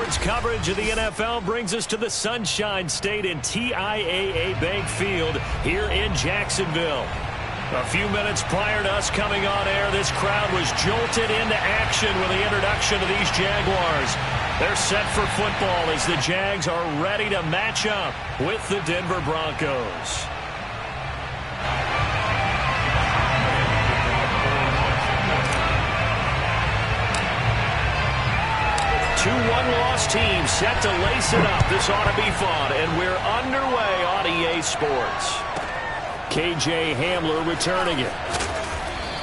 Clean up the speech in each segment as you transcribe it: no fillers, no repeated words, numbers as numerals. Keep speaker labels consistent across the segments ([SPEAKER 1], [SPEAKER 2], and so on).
[SPEAKER 1] Sports coverage of the NFL brings us to the Sunshine State in TIAA Bank Field here in Jacksonville. A few minutes prior to us coming on air, this crowd was jolted into action with the introduction of these Jaguars. They're set for football as the Jags are ready to match up with the Denver Broncos. 2-1 loss team set to lace it up. This ought to be fun, and we're underway on EA Sports. KJ Hamler returning it.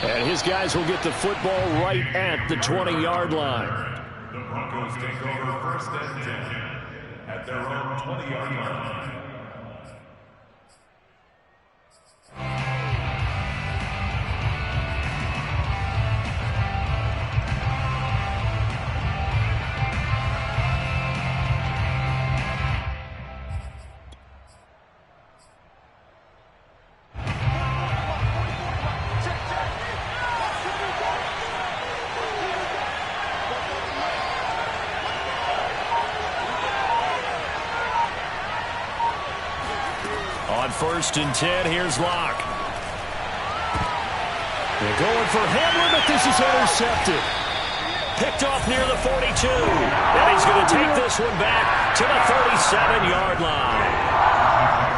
[SPEAKER 1] And his guys will get the football right at the 20-yard line.
[SPEAKER 2] The Broncos take over first and 10 at their own 20-yard line.
[SPEAKER 1] First and 10, here's Locke. They're going for Hamler, but this is intercepted. Picked off near the 42. And he's going to take this one back to the 37-yard line.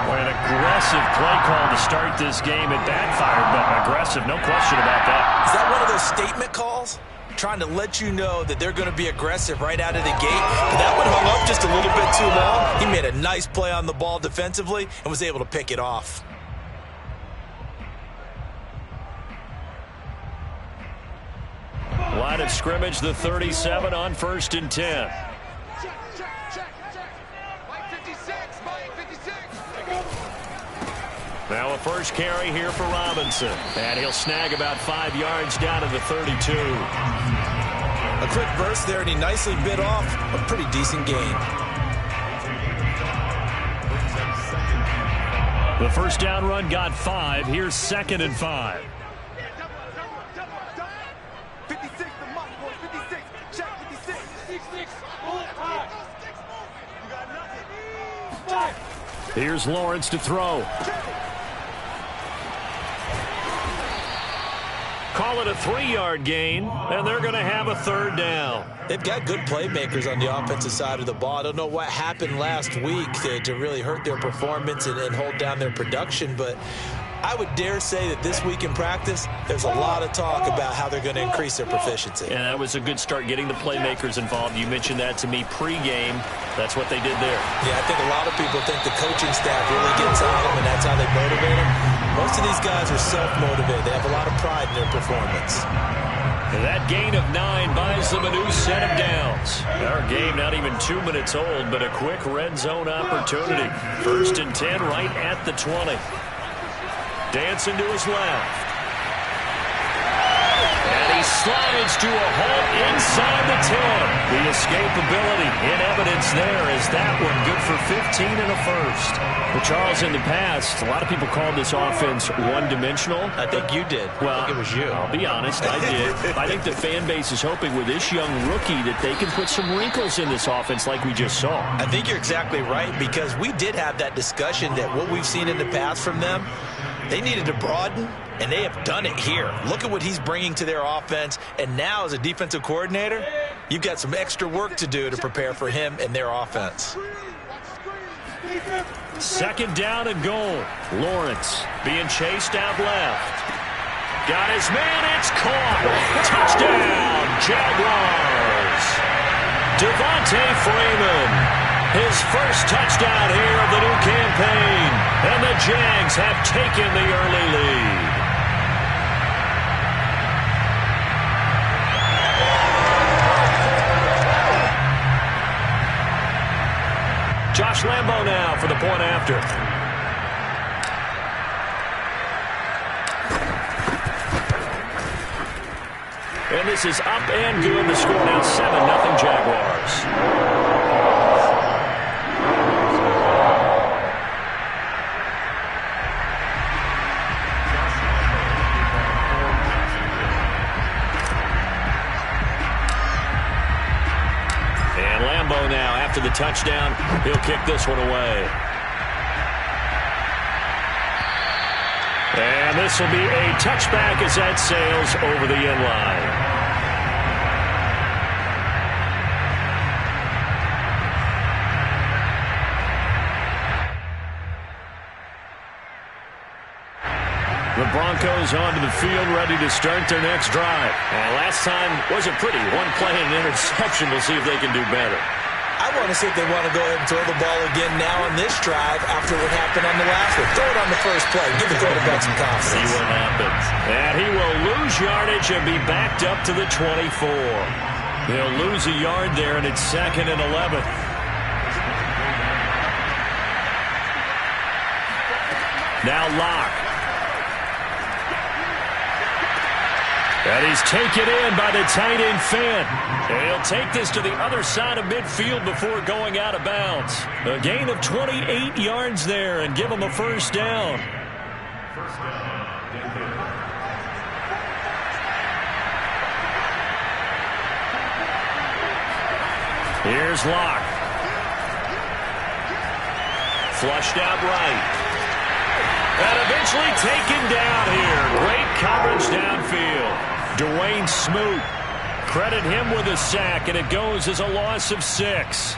[SPEAKER 1] Boy, an aggressive play call to start this game. It backfired, but aggressive, no question about that.
[SPEAKER 3] Is that one of those statement calls? Trying to let you know that they're going to be aggressive right out of the gate. But that one hung up just a little bit too long. He made a nice play on the ball defensively and was able to pick it off.
[SPEAKER 1] Line of scrimmage, the 37 on first and 10. Now a first carry here for Robinson. And he'll snag about 5 yards down to the 32.
[SPEAKER 3] A quick burst there, and he nicely bit off a pretty decent gain.
[SPEAKER 1] The first down run got 5. Here's 2nd and 5.
[SPEAKER 4] 56, the mark, boy, 56. Check 56. 66. You got nothing.
[SPEAKER 1] Here's Lawrence to throw. Call it a 3-yard gain, and they're going to have a third down.
[SPEAKER 3] They've got good playmakers on the offensive side of the ball. I don't know what happened last week to really hurt their performance and hold down their production, but I would dare say that this week in practice, there's a lot of talk about how they're going to increase their proficiency.
[SPEAKER 1] And that was a good start, getting the playmakers involved. You mentioned that to me pregame. That's what they did there.
[SPEAKER 3] Yeah, I think a lot of people think the coaching staff really gets on them, and that's how they motivate them. Most of these guys are self-motivated. They have a lot of pride in their performance.
[SPEAKER 1] And that gain of 9 buys them a new set of downs. Our game not even 2 minutes old, but a quick red zone opportunity. First and 10 right at the 20. Dancing to his left. And he slides to a halt inside the 10. The escapability in evidence there as that one good for 15 and a first. Well, Charles, in the past, a lot of people called this offense one-dimensional.
[SPEAKER 3] I think you did.
[SPEAKER 1] Well,
[SPEAKER 3] I think it was you.
[SPEAKER 1] I'll be honest, I did. I think the fan base is hoping with this young rookie that they can put some wrinkles in this offense like we just saw.
[SPEAKER 3] I think you're exactly right, because we did have that discussion that what we've seen in the past from them, they needed to broaden, and they have done it here. Look at what he's bringing to their offense, and now as a defensive coordinator, you've got some extra work to do to prepare for him and their offense.
[SPEAKER 1] Second down and goal. Lawrence being chased out left. Got his man, it's caught. Touchdown, Jaguars. Devontae Freeman. His first touchdown here of the new campaign. And the Jags have taken the early lead. Josh Lambo now for the point after. And this is up and good. The score now 7-0 Jaguars. after the touchdown. He'll kick this one away. And this will be a touchback as that sails over the end line. The Broncos onto the field, ready to start their next drive. And last time wasn't pretty. One play and an interception. We'll see if they can do better.
[SPEAKER 3] I want to see if they want to go ahead and throw the ball again now on this drive after what happened on the last one. Throw it on the first play. Give the quarterback some confidence.
[SPEAKER 1] See what happens. And he will lose yardage and be backed up to the 24. He'll lose a yard there, and it's 2nd and 11. Now Locke. And he's taken in by the tight end Fant. And he'll take this to the other side of midfield before going out of bounds. A gain of 28 yards there and give him a first down. Here's Locke. Flushed out right. And eventually taken down here. Great coverage downfield. Dwayne Smoot. Credit him with a sack, and it goes as a loss of 6.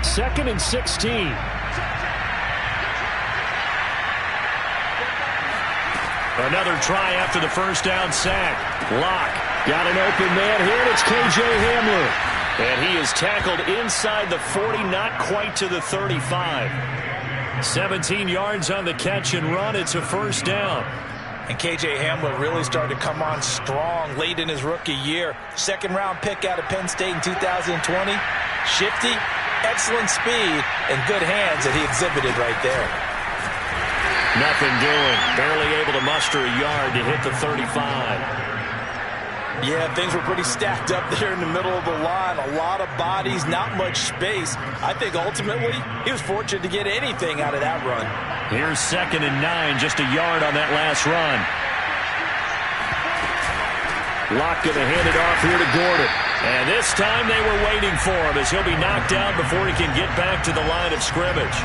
[SPEAKER 1] Second and 16. Another try after the first down sack. Locke got an open man here, and it's K.J. Hamler. And he is tackled inside the 40, not quite to the 35. 17 yards on the catch and run. It's a first down.
[SPEAKER 3] And K.J. Hamler really started to come on strong late in his rookie year. Second-round pick out of Penn State in 2020. Shifty, excellent speed, and good hands that he exhibited right there.
[SPEAKER 1] Nothing doing. Barely able to muster a yard to hit the 35.
[SPEAKER 3] Yeah, things were pretty stacked up there in the middle of the line. A lot of bodies, not much space. I think ultimately he was fortunate to get anything out of that run.
[SPEAKER 1] Here's 2nd and 9, just a yard on that last run. Locke going to hand it off here to Gordon. And this time they were waiting for him as he'll be knocked down before he can get back to the line of scrimmage.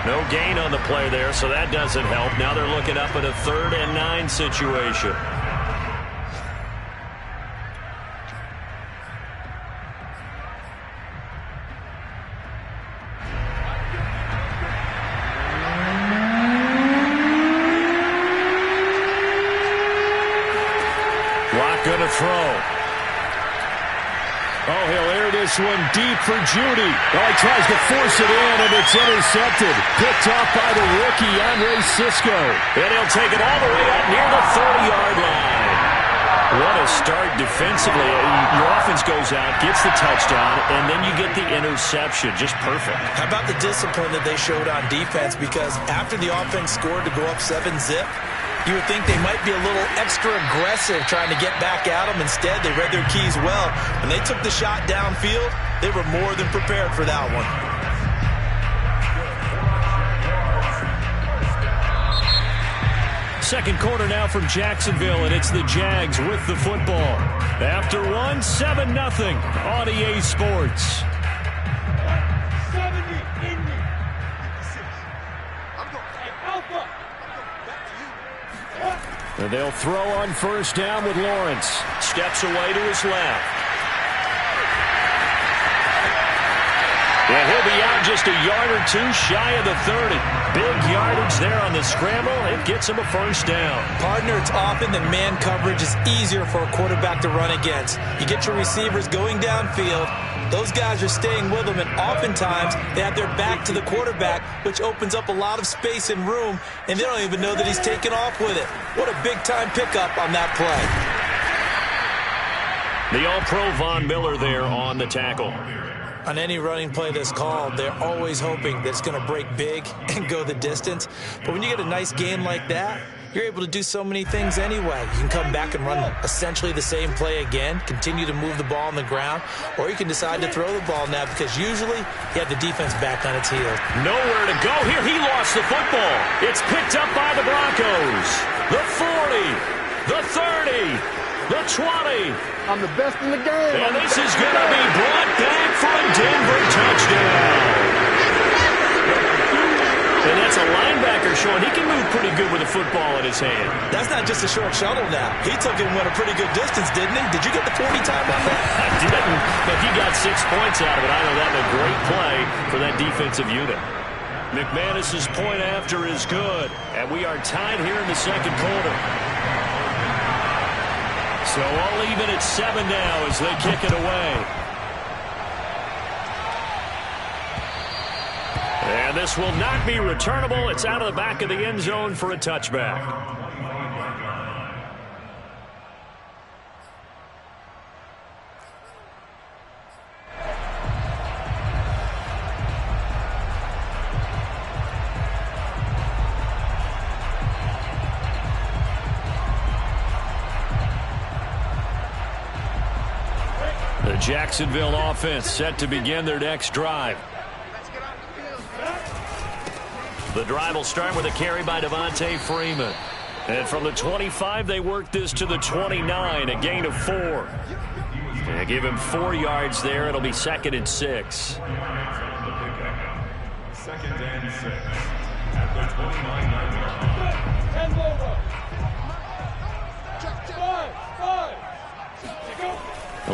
[SPEAKER 1] No gain on the play there, so that doesn't help. Now they're looking up at a 3rd and 9 situation. Going to throw. Oh, he'll air this one deep for Judy. Oh, he tries to force it in, and it's intercepted. Picked off by the rookie, Andre Cisco. And he'll take it all the way up near the 30-yard line. What a start defensively. Your offense goes out, gets the touchdown, and then you get the interception. Just perfect.
[SPEAKER 3] How about the discipline that they showed on defense? Because after the offense scored to go up 7-zip, you would think they might be a little extra aggressive trying to get back at them. Instead, they read their keys well. When they took the shot downfield, they were more than prepared for that one.
[SPEAKER 1] Second quarter now from Jacksonville, and it's the Jags with the football. After one, 7-0 on EA Sports. And they'll throw on first down with Lawrence. Steps away to his left. And he'll be out just a yard or two shy of the 30. Big yardage there on the scramble. It gets him a first down.
[SPEAKER 3] Partner, it's often that man coverage is easier for a quarterback to run against. You get your receivers going downfield. Those guys are staying with them, and oftentimes they have their back to the quarterback, which opens up a lot of space and room, and they don't even know that he's taken off with it. What a big-time pickup on that
[SPEAKER 1] play. The All-Pro Von Miller there on the tackle.
[SPEAKER 3] On any running play that's called, they're always hoping that it's going to break big and go the distance. But when you get a nice gain like that, you're able to do so many things anyway. You can come back and run essentially the same play again, continue to move the ball on the ground, or you can decide to throw the ball now because usually you have the defense back on its heels.
[SPEAKER 1] Nowhere to go here. He lost the football. It's picked up by the Broncos. The 40. the 30, the 20.
[SPEAKER 4] I'm the best in the game.
[SPEAKER 1] And this is going to be brought back for a Denver touchdown. And that's a linebacker showing he can move pretty good with a football in his hand.
[SPEAKER 3] That's not just a short shuttle now. He took it and went a pretty good distance, didn't he? Did you get the 40 time on that?
[SPEAKER 1] I didn't, but he got 6 points out of it. I know that was a great play for that defensive unit. McManus's point after is good, and we are tied here in the second quarter. So all even at 7 now as they kick it away. And this will not be returnable. It's out of the back of the end zone for a touchback. The Jacksonville offense set to begin their next drive. The drive will start with a carry by Devontae Freeman. And from the 25, they work this to the 29, a gain of 4. And give him 4 yards there. It'll be 2nd and 6.
[SPEAKER 2] 2nd and 6 at the 29-yard line.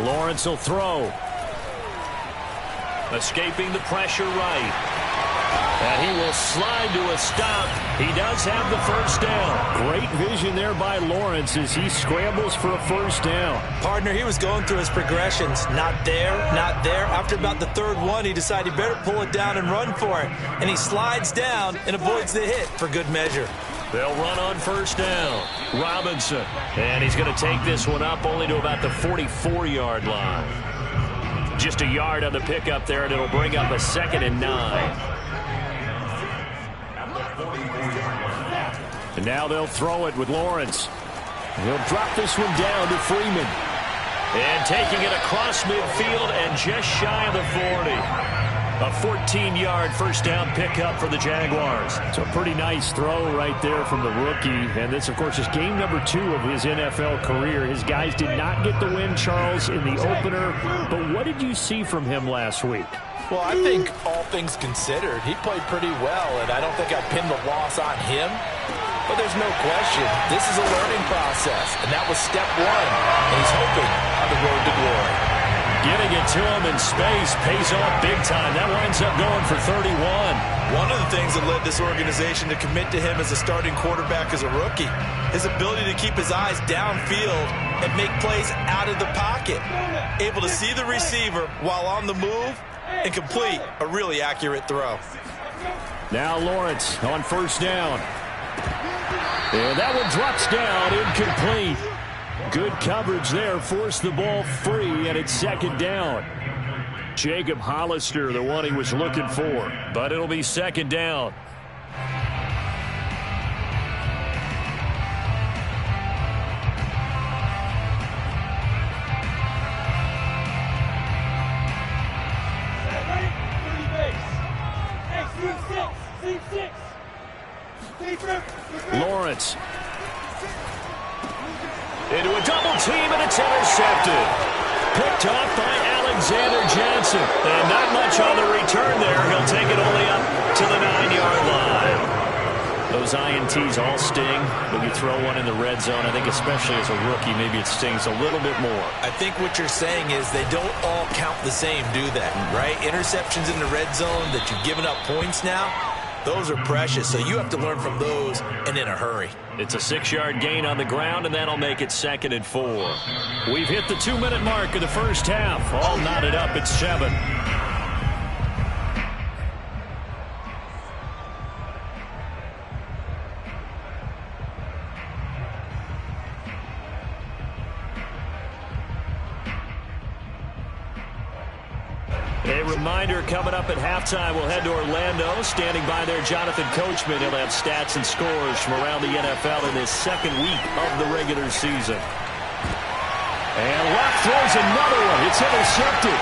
[SPEAKER 1] Lawrence will throw. Escaping the pressure right. And he will slide to a stop. He does have the first down. Great vision there by Lawrence as he scrambles for a first down.
[SPEAKER 3] Partner, he was going through his progressions. Not there, not there. After about the 3rd one, he decided he better pull it down and run for it. And he slides down and avoids the hit for good measure.
[SPEAKER 1] They'll run on first down. Robinson. And he's going to take this one up only to about the 44-yard line. Just a yard on the pickup there, and it'll bring up a 2nd and 9. And now they'll throw it with Lawrence. He'll drop this one down to Freeman. And taking it across midfield and just shy of the 40. A 14-yard first down pickup for the Jaguars. It's a pretty nice throw right there from the rookie. And this, of course, is game number 2 of his NFL career. His guys did not get the win, Charles, in the opener. But what did you see from him last week?
[SPEAKER 3] Well, I think all things considered, he played pretty well, and I don't think I pinned the loss on him. But there's no question, this is a learning process, and that was step 1, and he's hoping on the road to glory.
[SPEAKER 1] Getting it to him in space pays off big time. That winds up going for 31.
[SPEAKER 3] One of the things that led this organization to commit to him as a starting quarterback as a rookie, his ability to keep his eyes downfield and make plays out of the pocket. Able to see the receiver while on the move and complete a really accurate throw.
[SPEAKER 1] Now Lawrence on first down. And that one drops down, incomplete. Good coverage there, forced the ball free, and it's 2nd down. Jacob Hollister, the one he was looking for, but it'll be 2nd down. Lawrence. Into a double team, and it's intercepted. Picked off by Alexander Johnson. And not much on the return there. He'll take it only up to the 9-yard line. Those INTs all sting. When you throw one in the red zone, I think especially as a rookie, maybe it stings a little bit more.
[SPEAKER 3] I think what you're saying is they don't all count the same, do they? Right? Interceptions in the red zone that you've given up points now, those are precious, so you have to learn from those and in a hurry.
[SPEAKER 1] It's a 6-yard gain on the ground, and that'll make it 2nd and 4. We've hit the 2-minute mark of the first half. All knotted up at 7. A reminder, coming up at halftime, we'll head to Orlando. Standing by there, Jonathan Coachman. He'll have stats and scores from around the NFL in his 2nd week of the regular season. And Luck throws another one. It's intercepted.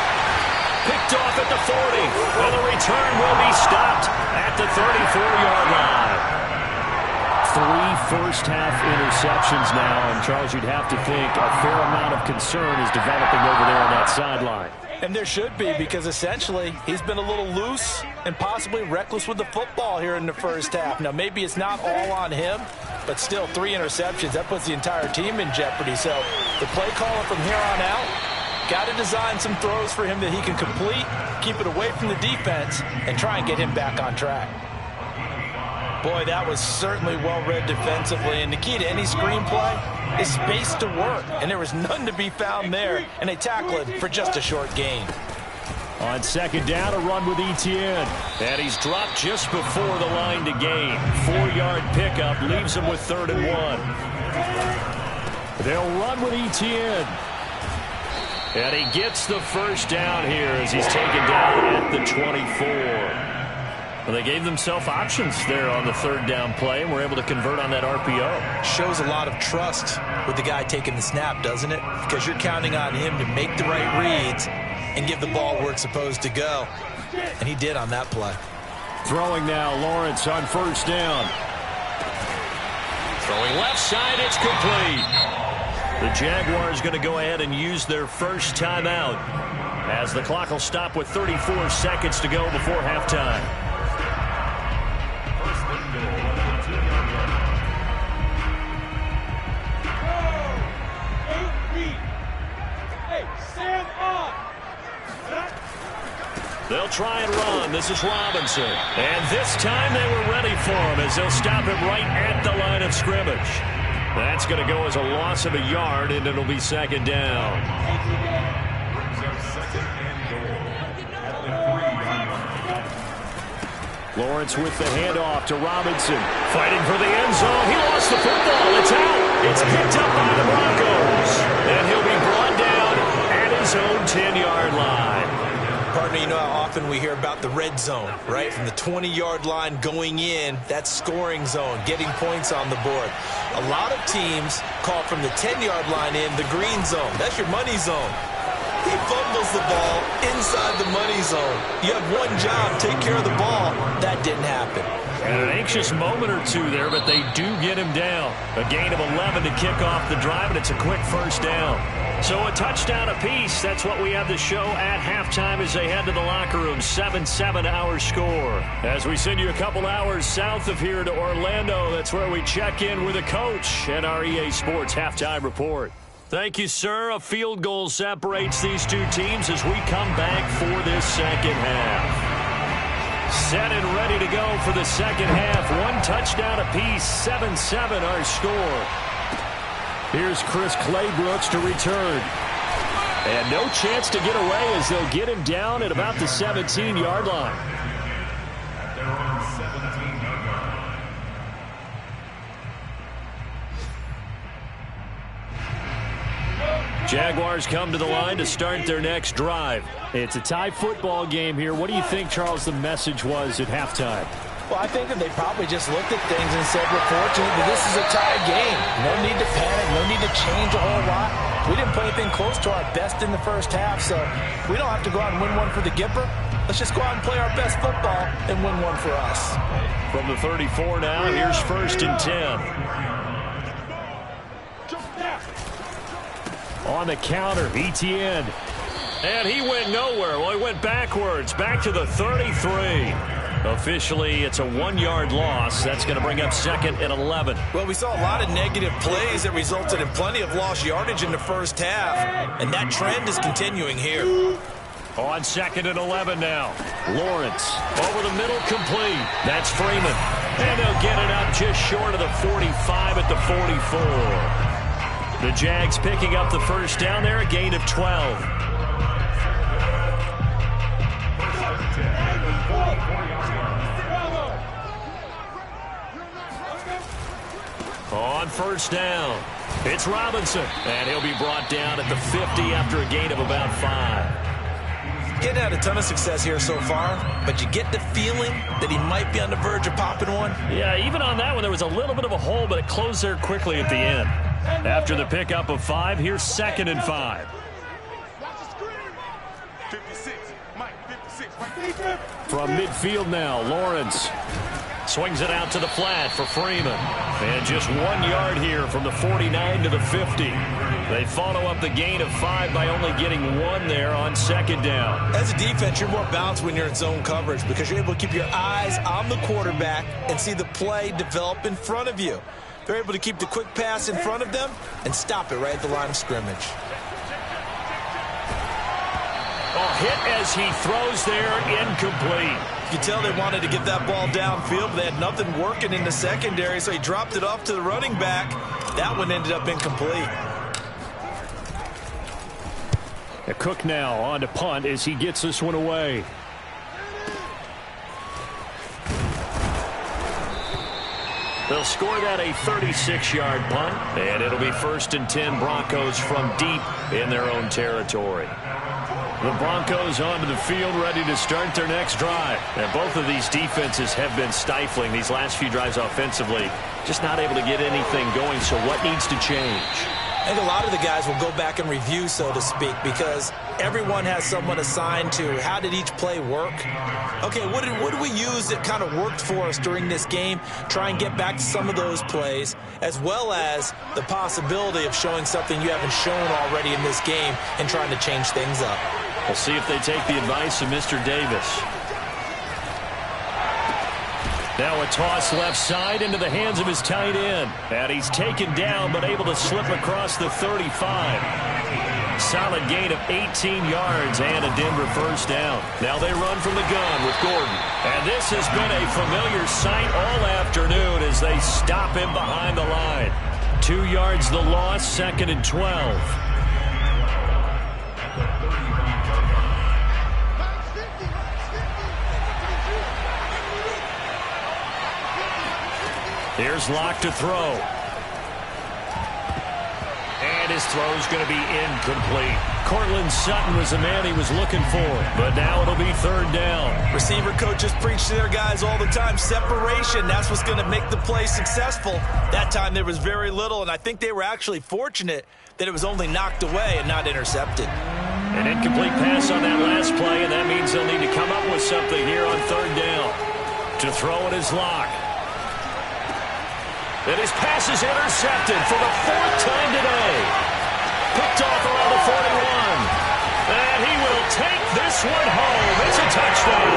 [SPEAKER 1] Picked off at the 40. And the return will be stopped at the 34-yard line. 3 first half interceptions now, and Charles, you'd have to think a fair amount of concern is developing over there on that sideline.
[SPEAKER 3] And there should be, because essentially he's been a little loose and possibly reckless with the football here in the first half. Now, maybe it's not all on him, but still 3 interceptions. That puts the entire team in jeopardy. So the play caller from here on out got to design some throws for him that he can complete, keep it away from the defense, and try and get him back on track. Boy, that was certainly well-read defensively, and the key to any screenplay is space to work, and there was none to be found there, and they tackle it for just a short gain.
[SPEAKER 1] On second down, a run with Etienne, and he's dropped just before the line to gain. 4-yard pickup leaves him with 3rd and 1. They'll run with Etienne, and he gets the first down here as he's taken down at the 24. Well, they gave themselves options there on the 3rd down play and were able to convert on that RPO.
[SPEAKER 3] Shows a lot of trust with the guy taking the snap, doesn't it? Because you're counting on him to make the right reads and give the ball where it's supposed to go. And he did on that play.
[SPEAKER 1] Throwing now, Lawrence on 1st down. Throwing left side, it's complete. The Jaguars going to go ahead and use their first timeout as the clock will stop with 34 seconds to go before halftime. They'll try and run. This is Robinson. And this time they were ready for him as they'll stop him right at the line of scrimmage. That's going to go as a loss of a yard, and it'll be 2nd down. Lawrence with the handoff to Robinson. Fighting for the end zone. He lost the football. It's out. It's picked up by the Broncos. And he'll be brought down at his own 10-yard line.
[SPEAKER 3] Partner, you know how often we hear about the red zone, right? From the 20-yard line going in, that's scoring zone, getting points on the board. A lot of teams call from the 10-yard line in the green zone. That's your money zone. He fumbles the ball inside the money zone. You have one job, take care of the ball. That didn't happen.
[SPEAKER 1] And an anxious moment or two there, but they do get him down. A gain of 11 to kick off the drive, and it's a quick 1st down. So a touchdown apiece. That's what we have to show at halftime as they head to the locker room. 7-7 our score. As we send you a couple hours south of here to Orlando, that's where we check in with a coach at our EA Sports Halftime Report. Thank you, sir. A field goal separates these two teams as we come back for this second half. Set and ready to go for the second half. 1 touchdown apiece. 7-7 our score. Here's Chris Claybrooks to return. And no chance to get away as they'll get him down at about the 17-yard line.
[SPEAKER 2] At their own 17-yard line.
[SPEAKER 1] Jaguars come to the line to start their next drive. It's a tie football game here. What do you think, Charles, the message was at halftime?
[SPEAKER 3] Well, I think that they probably just looked at things and said, we're fortunate that this is a tie game. No need to panic, no need to change a whole lot. We didn't play anything close to our best in the first half, so we don't have to go out and win one for the Gipper. Let's just go out and play our best football and win one for us.
[SPEAKER 1] From the 34 now, here's 1st and 10. On the counter, Etienne. And he went nowhere. Well, he went backwards, back to the 33. Officially, it's a 1-yard loss. That's going to bring up 2nd and 11.
[SPEAKER 3] Well, we saw a lot of negative plays that resulted in plenty of lost yardage in the first half, and that trend is continuing here.
[SPEAKER 1] On 2nd and 11 now. Lawrence over the middle, complete. That's Freeman. And they'll get it up just short of the 45 at the 44. The Jags picking up the first down there, a gain of 12. On 1st down, it's Robinson, and he'll be brought down at the 50 after a gain of about 5.
[SPEAKER 3] Getting had a ton of success here so far, but you get the feeling that he might be on the verge of popping one.
[SPEAKER 1] Yeah, even on that one, there was a little bit of a hole, but it closed there quickly at the end. After the pickup of 5, here's 2nd and 5.
[SPEAKER 4] 56, Mike, 56.
[SPEAKER 1] From midfield now, Lawrence swings it out to the flat for Freeman. And just 1 yard here from the 49 to the 50. They follow up the gain of 5 by only getting 1 there on second down.
[SPEAKER 3] As a defense, you're more balanced when you're in zone coverage because you're able to keep your eyes on the quarterback and see the play develop in front of you. They're able to keep the quick pass in front of them and stop it right at the line of scrimmage.
[SPEAKER 1] Hit as he throws there, incomplete.
[SPEAKER 3] You can tell they wanted to get that ball downfield, but they had nothing working in the secondary, so he dropped it off to the running back. That one ended up incomplete.
[SPEAKER 1] Cook now on to punt as he gets this one away. They'll score that a 36-yard punt, and it'll be 1st and 10 Broncos from deep in their own territory. The Broncos onto the field, ready to start their next drive. And both of these defenses have been stifling these last few drives offensively. Just not able to get anything going, so what needs to change?
[SPEAKER 3] I think a lot of the guys will go back and review, so to speak, because everyone has someone assigned to how did each play work. Okay, what did we use that kind of worked for us during this game? Try and get back to some of those plays, as well as the possibility of showing something you haven't shown already in this game and trying to change things up.
[SPEAKER 1] We'll see if they take the advice of Mr. Davis. Now a toss left side into the hands of his tight end. And he's taken down but able to slip across the 35. Solid gain of 18 yards and a Denver first down. Now they run from the gun with Gordon. And this has been a familiar sight all afternoon as they stop him behind the line. 2 yards the loss, 2nd and 12. Here's Locke to throw. And his throw's going to be incomplete. Cortland Sutton was the man he was looking for, but now it'll be 3rd down.
[SPEAKER 3] Receiver coaches preach to their guys all the time. Separation, that's what's going to make the play successful. That time there was very little, and I think they were actually fortunate that it was only knocked away and not intercepted.
[SPEAKER 1] An incomplete pass on that last play, and that means they'll need to come up with something here on 3rd down. To throw it is Locke. And his pass is intercepted for the 4th time today. Picked off around the 41. And he will take this one home. It's a touchdown.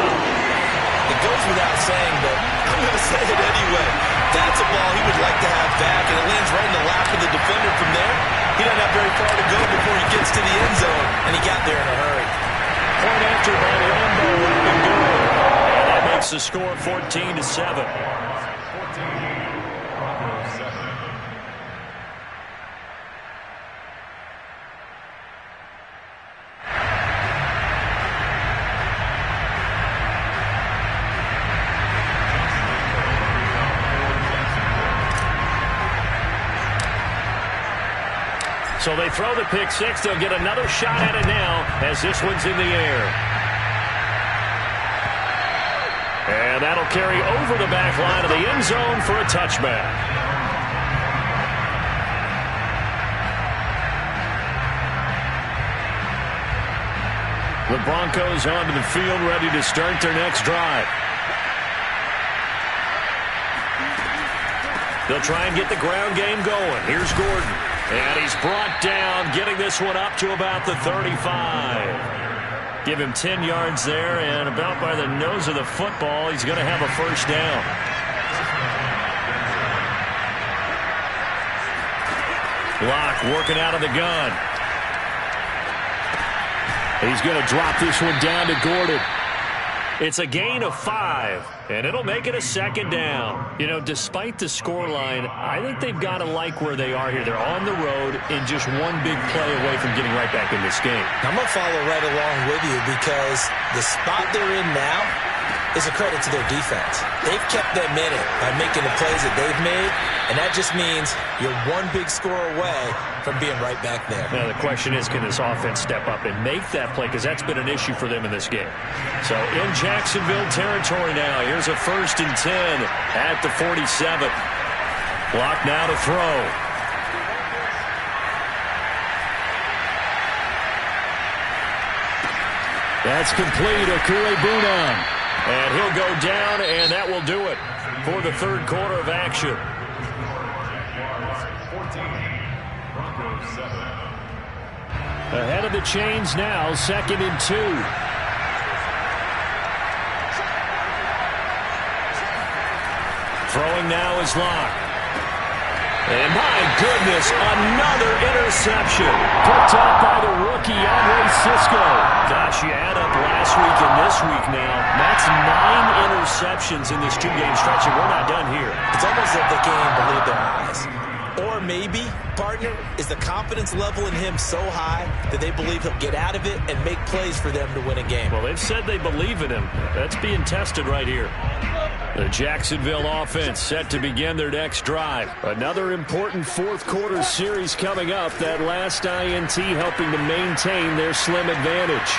[SPEAKER 3] It goes without saying, but I'm going to say it anyway. That's a ball he would like to have back, and it lands right in the lap of the defender from there. He doesn't have very far to go before he gets to the end zone, and he got there in a hurry.
[SPEAKER 1] Point after by Lambo would be good. And that makes the score 14-7. So they throw the pick six. They'll get another shot at it now as this one's in the air. And that'll carry over the back line of the end zone for a touchback. The Broncos onto the field, ready to start their next drive. They'll try and get the ground game going. Here's Gordon. And he's brought down, getting this one up to about the 35. Give him 10 yards there, and about by the nose of the football, he's going to have a first down. Locke working out of the gun. He's going to drop this one down to Gordon. It's a gain of 5, and it'll make it a 2nd down. You know, despite the scoreline, I think they've got to like where they are here. They're on the road and just one big play away from getting right back in this game.
[SPEAKER 3] I'm going to follow right along with you because the spot they're in now is a credit to their defense. They've kept them in it by making the plays that they've made, and that just means you're one big score away from being right back there.
[SPEAKER 1] Now, the question is, can this offense step up and make that play? Because that's been an issue for them in this game. So in Jacksonville territory now. Here's a 1st and 10 at the 47. Locke now to throw. That's complete. Okuegbunam. And he'll go down, and that will do it for the 3rd quarter of action.
[SPEAKER 2] Jaguars 14, Broncos 7.
[SPEAKER 1] Ahead of the chains now, 2nd and 2. Throwing now is Locke. And my goodness, another interception. Picked up by the rookie, Andre Cisco. Gosh, you add up last week and this week now. That's 9 interceptions in this 2-game stretch, and we're not done here.
[SPEAKER 3] It's almost like they can't believe their eyes. Or maybe, partner, is the confidence level in him so high that they believe he'll get out of it and make plays for them to win a game.
[SPEAKER 1] Well, they've said they believe in him. That's being tested right here. The Jacksonville offense set to begin their next drive. Another important fourth-quarter series coming up. That last INT helping to maintain their slim advantage.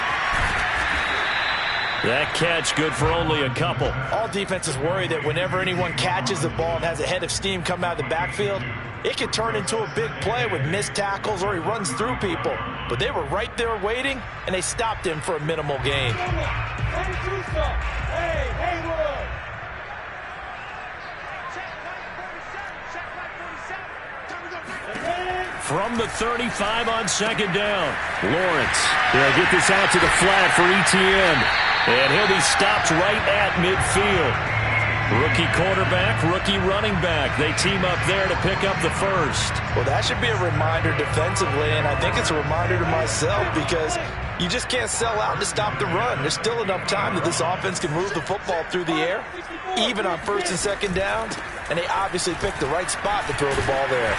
[SPEAKER 1] That catch good for only a couple.
[SPEAKER 3] All defenses worry that whenever anyone catches the ball and has a head of steam come out of the backfield, it could turn into a big play with missed tackles or he runs through people. But they were right there waiting, and they stopped him for a minimal gain.
[SPEAKER 1] From the 35 on 2nd down. Lawrence. They'll get this out to the flat for Etienne. And he'll be stopped right at midfield. Rookie quarterback, rookie running back. They team up there to pick up the first.
[SPEAKER 3] Well, that should be a reminder defensively, and I think it's a reminder to myself because you just can't sell out to stop the run. There's still enough time that this offense can move the football through the air, even on 1st and 2nd downs, and they obviously picked the right spot to throw the ball there.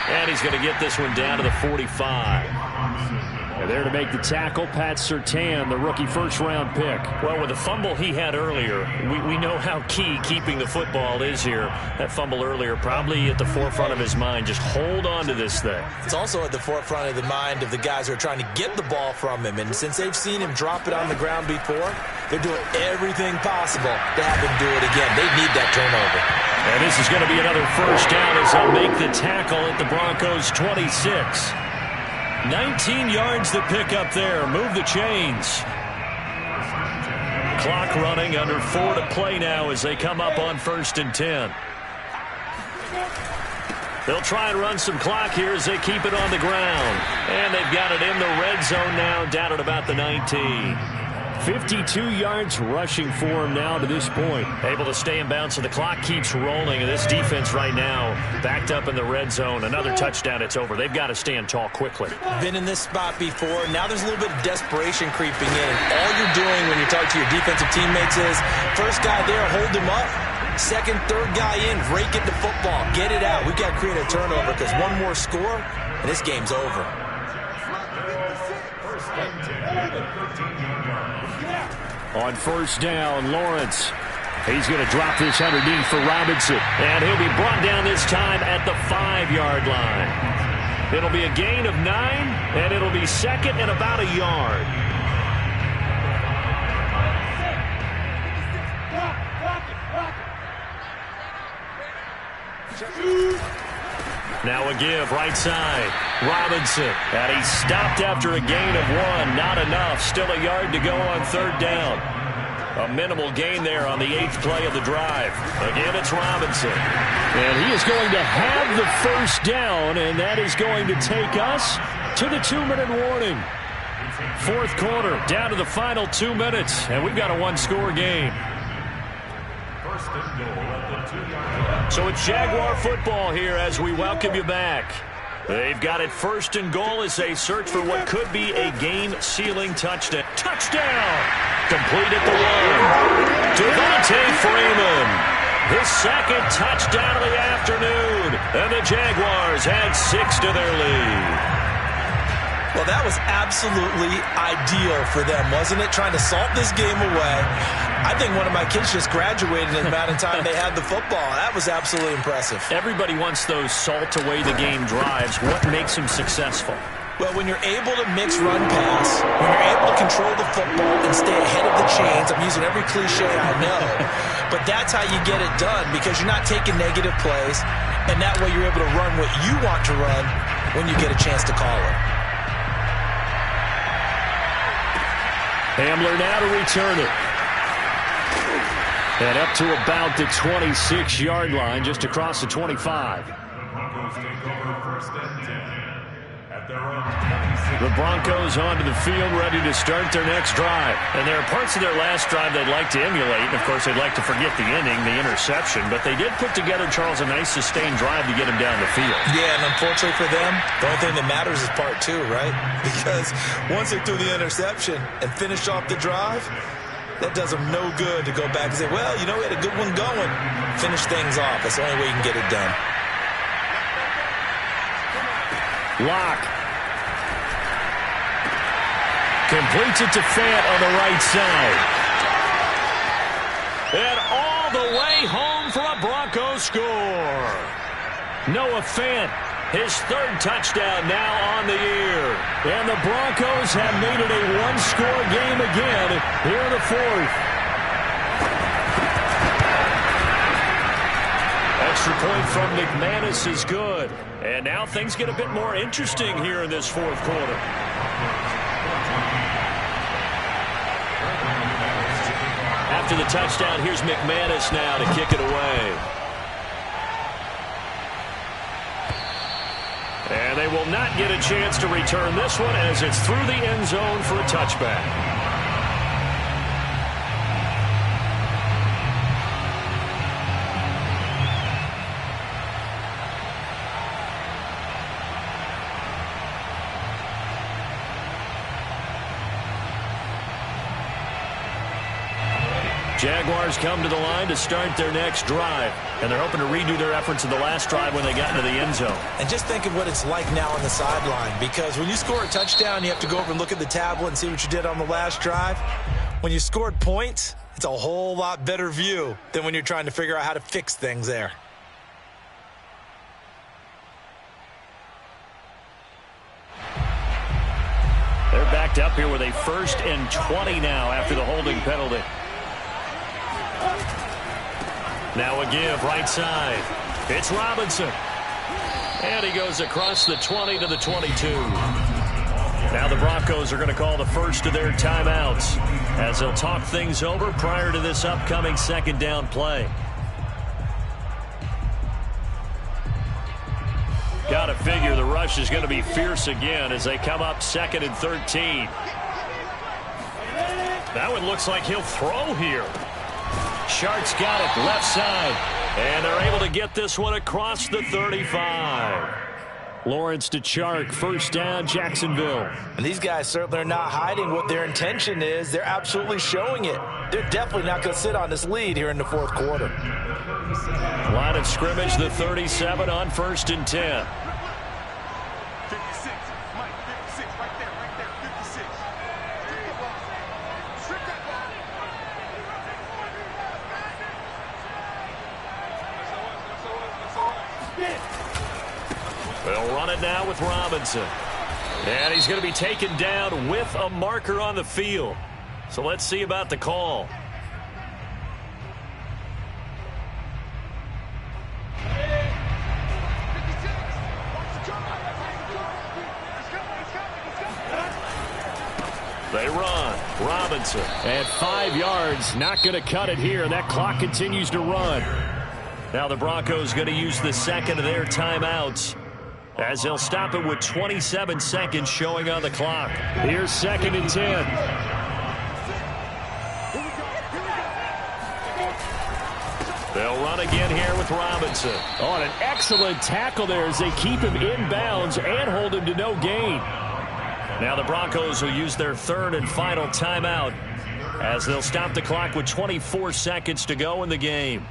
[SPEAKER 1] And he's going to get this one down to the 45. And there to make the tackle, Pat Surtain, the rookie first-round pick. Well, with the fumble he had earlier, we know how key keeping the football is here. That fumble earlier probably at the forefront of his mind. Just hold on to this thing.
[SPEAKER 3] It's also at the forefront of the mind of the guys who are trying to get the ball from him. And since they've seen him drop it on the ground before, they're doing everything possible to have him do it again. They need that turnover.
[SPEAKER 1] And this is going to be another first down as they'll make the tackle at the Broncos' 26. 19 yards to pick up there. Move the chains. Clock running, under 4 to play now as they come up on 1st and 10. They'll try and run some clock here as they keep it on the ground. And they've got it in the red zone now, down at about the 19. 52 yards rushing for him now to this point. Able to stay in bounds, so the clock keeps rolling. And this defense right now backed up in the red zone. Another touchdown, it's over. They've got to stand tall quickly.
[SPEAKER 3] Been in this spot before. Now there's a little bit of desperation creeping in. All you're doing when you're talking to your defensive teammates is, first guy there, hold him up. Second, third guy in, rake it to football. Get it out. We've got to create a turnover because one more score, and this game's over.
[SPEAKER 1] On 1st down, Lawrence. He's going to drop this underneath for Robinson. And he'll be brought down this time at the 5-yard line. It'll be a gain of 9, and it'll be 2nd and about a yard. Now a give, right side. Robinson. And he stopped after a gain of 1. Not enough. Still a yard to go on 3rd down. A minimal gain there on the 8th play of the drive. Again, it's Robinson. And he is going to have the first down, and that is going to take us to the 2-minute warning. 4th quarter, down to the final 2 minutes, and we've got a 1-score game.
[SPEAKER 2] First and goal at the 2-yard line.
[SPEAKER 1] So it's Jaguar football here as we welcome you back. They've got it 1st and goal as they search for what could be a game-sealing touchdown. Touchdown! Complete at the 1. Devontae Freeman. His 2nd touchdown of the afternoon. And the Jaguars add 6 to their lead.
[SPEAKER 3] Well, that was absolutely ideal for them, wasn't it? Trying to salt this game away. I think one of my kids just graduated in the amount of time they had the football. That was absolutely impressive.
[SPEAKER 1] Everybody wants those salt-away-the-game drives. What makes them successful?
[SPEAKER 3] Well, when you're able to mix run-pass, when you're able to control the football and stay ahead of the chains, I'm using every cliche I know, but that's how you get it done because you're not taking negative plays, and that way you're able to run what you want to run when you get a chance to call it.
[SPEAKER 1] Hamler now to return it. And up to about the 26-yard line, just across the 25.
[SPEAKER 2] Broncos take over first and 10 at their own 26.
[SPEAKER 1] The Broncos onto the field, ready to start their next drive. And there are parts of their last drive they'd like to emulate. And, of course, they'd like to forget the inning, the interception. But they did put together, Charles, a nice sustained drive to get him down the field.
[SPEAKER 3] Yeah, and unfortunately for them, the only thing that matters is part two, right? Because once they threw the interception and finished off the drive, that does them no good to go back and say, well, you know, we had a good one going. Finish things off. That's the only way you can get it done.
[SPEAKER 1] Lock. Completes it to Fant on the right side. And all the way home for a Broncos score. Noah Fant, his third touchdown now on the year. And the Broncos have made it a one-score game again here in the fourth. Extra point from McManus is good. And now things get a bit more interesting here in this fourth quarter. After the touchdown, here's McManus now to kick it away. And they will not get a chance to return this one as it's through the end zone for a touchback. Jaguars come to the line to start their next drive. And they're hoping to redo their efforts of the last drive when they got into the end zone.
[SPEAKER 3] And just think of what it's like now on the sideline. Because when you score a touchdown, you have to go over and look at the tablet and see what you did on the last drive. When you scored points, it's a whole lot better view than when you're trying to figure out how to fix things there.
[SPEAKER 1] They're backed up here with a 1st and 20 now after the holding penalty. Now a give right side. It's Robinson. And he goes across the 20 to the 22. Now the Broncos are going to call the first of their timeouts as they'll talk things over prior to this upcoming second down play. Got to figure the rush is going to be fierce again as they come up 2nd and 13. That one looks like he'll throw here. Shark's got it left side. And they're able to get this one across the 35. Lawrence to Chark, 1st down, Jacksonville.
[SPEAKER 3] And these guys certainly are not hiding what their intention is. They're absolutely showing it. They're definitely not going to sit on this lead here in the fourth quarter.
[SPEAKER 1] Line of scrimmage, the 37 on 1st and 10.
[SPEAKER 4] 56. Mike, 56. Right there. 56. Trick that ball.
[SPEAKER 1] They'll run it now with Robinson. And he's going to be taken down with a marker on the field. So let's see about the call. They run. Robinson at 5 yards. Not going to cut it here. That clock continues to run. Now the Broncos going to use the second of their timeouts as they'll stop it with 27 seconds showing on the clock. Here's 2nd and 10. They'll run again here with Robinson. Oh, an excellent tackle there as they keep him in bounds and hold him to no gain. Now the Broncos will use their 3rd and final timeout as they'll stop the clock with 24 seconds to go in the game.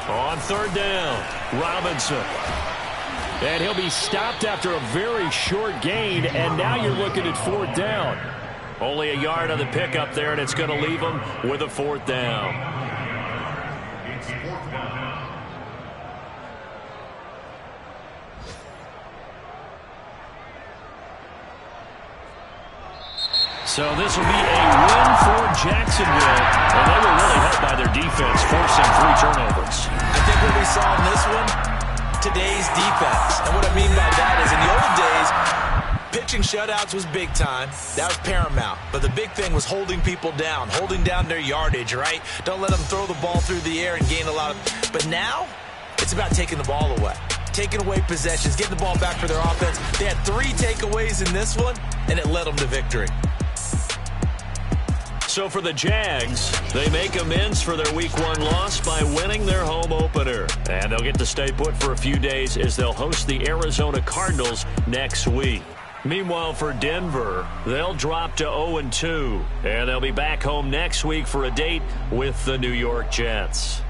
[SPEAKER 1] On 3rd down, Robinson. And he'll be stopped after a very short gain, and now you're looking at 4th down. Only a yard on the pickup there, and it's going to leave him with a 4th down.
[SPEAKER 2] It's 4th down.
[SPEAKER 1] So this will be a win for Jacksonville, and they were really helped by their defense, forcing 3 turnovers.
[SPEAKER 3] I think what we saw in this one, today's defense. And what I mean by that is in the old days, Pitching shutouts was big time. That was paramount. But the big thing was holding people down, holding down their yardage, right? Don't let them throw the ball through the air and gain a lot of... But now, it's about taking the ball away. Taking away possessions, getting the ball back for their offense. They had 3 takeaways in this one, and it led them to victory.
[SPEAKER 1] So for the Jags, they make amends for their Week 1 loss by winning their home opener. And they'll get to stay put for a few days as they'll host the Arizona Cardinals next week. Meanwhile, for Denver, they'll drop to 0-2. And they'll be back home next week for a date with the New York Jets.